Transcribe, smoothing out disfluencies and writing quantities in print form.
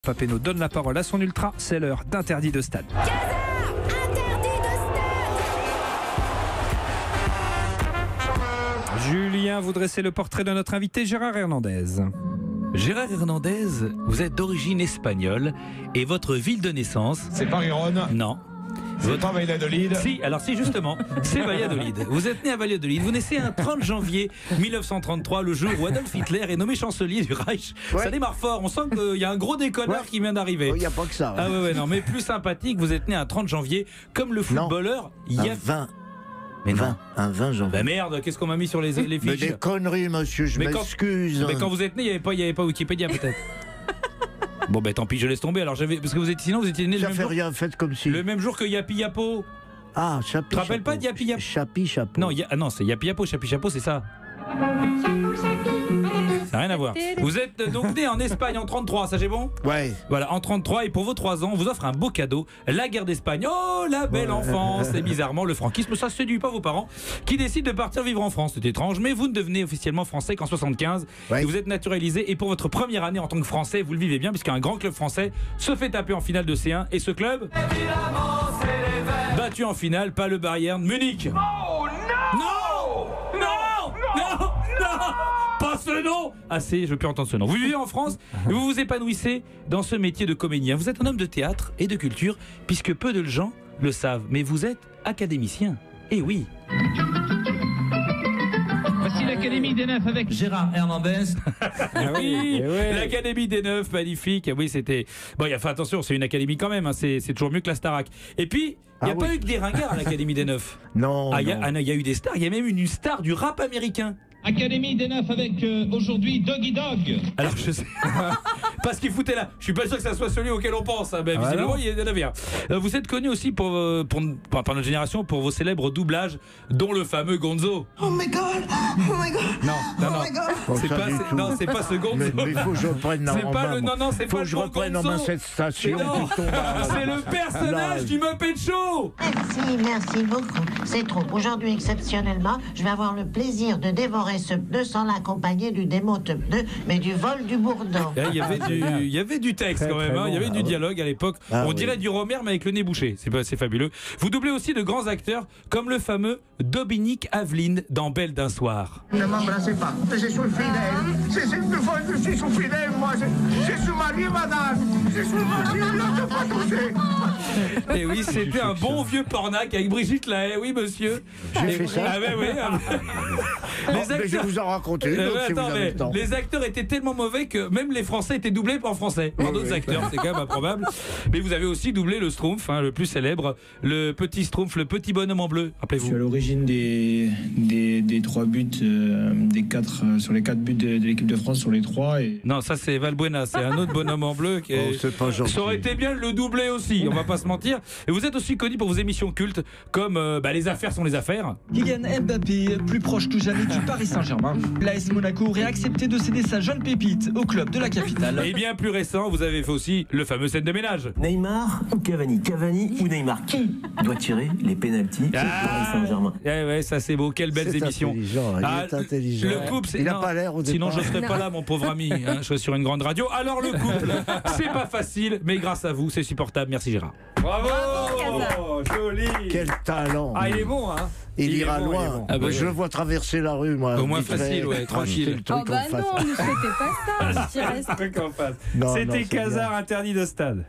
Papeno donne la parole à son ultra, c'est l'heure d'Interdit de stade. Julien, vous dressez le portrait de notre invité Gérard Hernandez. Gérard Hernandez, vous êtes d'origine espagnole et votre ville de naissance... C'est pas Gérone. Non. C'est pas Valladolid. Si, alors si justement, c'est Valladolid. Vous êtes né à Valladolid, vous naissez un 30 janvier 1933, le jour où Adolf Hitler est nommé chancelier du Reich. Ouais. Ça démarre fort, on sent qu'il y a un gros déconneur qui vient d'arriver. Il n'y a pas que ça. Ah ouais, non, mais plus sympathique, vous êtes né un 30 janvier, comme le footballeur... Non, un 20. Mais non. Un 20 janvier. Bah merde, qu'est-ce qu'on m'a mis sur les fiches? Mais des conneries, monsieur, je m'excuse. Mais quand vous êtes né, il n'y avait pas Wikipédia peut-être. Bon ben tant pis, je laisse tomber. Alors parce que sinon vous étiez né le même jour. Rien fait comme si. Le même jour que Yapi Yapo. Ah, Chapi. Tu te rappelles pas de Yapi Yapo? Chapi Chapeau. Non, non, c'est Yapi Yapo, Chapi Chapeau, c'est ça. Ça n'a rien à voir. Vous êtes donc né en Espagne en 33, ça c'est bon? Ouais. Voilà, en 33, et pour vos 3 ans, on vous offre un beau cadeau, la guerre d'Espagne. Oh, la belle enfance. Et bizarrement, le franquisme, ça séduit pas vos parents, qui décident de partir vivre en France. C'est étrange, mais vous ne devenez officiellement français qu'en 75. Ouais. Et vous êtes naturalisé, et pour votre première année en tant que français, vous le vivez bien, puisqu'un grand club français se fait taper en finale de C1. Et ce club, évidemment, c'est les Verts. Battu en finale, pas le Bayern Munich. Oh non! Non! Non! Non! Non! Pas ce nom! Assez, je veux plus entendre ce nom. Vous vivez en France et vous vous épanouissez dans ce métier de comédien. Vous êtes un homme de théâtre et de culture, puisque peu de gens le savent. Mais vous êtes académicien. Eh oui! Voici l'Académie des Neufs avec Gérard Hernandez. Ah oui, l'Académie des Neufs, magnifique. Oui, c'était... Bon, il a fait attention, c'est une académie quand même, hein. C'est toujours mieux que la Starac. Et puis, il n'y a pas eu que des ringards à l'Académie des Neufs. Non, il y a eu des stars, il y a même une star du rap américain. Académie des Neufs avec aujourd'hui Doggy Dog. Alors je sais parce qu'il foutait là. Je suis pas sûr que ça soit celui auquel on pense, hein. Mais visiblement il y en avait un. Vous êtes connu aussi par notre génération pour vos célèbres doublages, dont le fameux Gonzo. Oh my god, oh my god. Non. Non, c'est pas ce Gonzo. Mais il faut que je reprenne en main. C'est pas que je reprenne en main cette station. C'est le personnage du Muppet Show. Merci beaucoup. C'est trop. Aujourd'hui, exceptionnellement, je vais avoir le plaisir de dévorer ce pneu sans l'accompagner du démonte pneu, mais du vol du bourdon. Il y avait du texte quand même, hein. Il y avait du dialogue à l'époque. On dirait du Romer, mais avec le nez bouché. C'est fabuleux. Vous doublez aussi de grands acteurs, comme le fameux Dominique Aveline dans Belle d'un soir. Ne m'embrassez pas, je suis fidèle. C'est une fois que je suis fidèle, moi. Je suis marié, madame. Je suis marié, ne pas toucher. Et oui, c'était un bon vieux pornac avec Brigitte Lahaie, oui monsieur. J'ai fait ça. Ah ben oui. Mais je vais vous en raconter. Les acteurs étaient tellement mauvais que même les Français étaient doublés en français par d'autres acteurs, c'est quand même improbable. Mais vous avez aussi doublé le Schtroumpf, hein, le plus célèbre, le petit Schtroumpf, le petit bonhomme en bleu, rappelez-vous. Je suis à l'origine des 3 buts, sur les 4 buts de l'équipe de France, sur les 3. Et... Non, ça c'est Valbuena, c'est un autre bonhomme en bleu. C'est pas gentil. Ça aurait été bien de le doubler aussi, on va pas se mentir. Et vous êtes aussi connu pour vos émissions cultes, comme Les affaires sont les affaires. Kylian Mbappé, plus proche que jamais du Paris Saint-Germain. L'AS Monaco aurait accepté de céder sa jeune pépite au club de la capitale. Et bien plus récent, vous avez fait aussi le fameux scène de ménage. Neymar ou Cavani? Cavani ou Neymar? Qui doit tirer les pénaltys au Paris Saint-Germain? Ouais, ça c'est beau, quelles belles émissions. Il est intelligent. Le couple, il n'a pas l'air au départ. Sinon je serais pas là, mon pauvre ami, hein, je serais sur une grande radio. Alors le couple, c'est pas facile, mais grâce à vous, c'est supportable. Merci Gérard. Bravo, joli. Quel talent. Ah, il est bon, hein. Il ira loin. Je le vois traverser la rue, moi. Au moins facile, ouais, tranquille. Oh bah non, ne souhaitez pas ça. C'était Casar, Interdit de stade.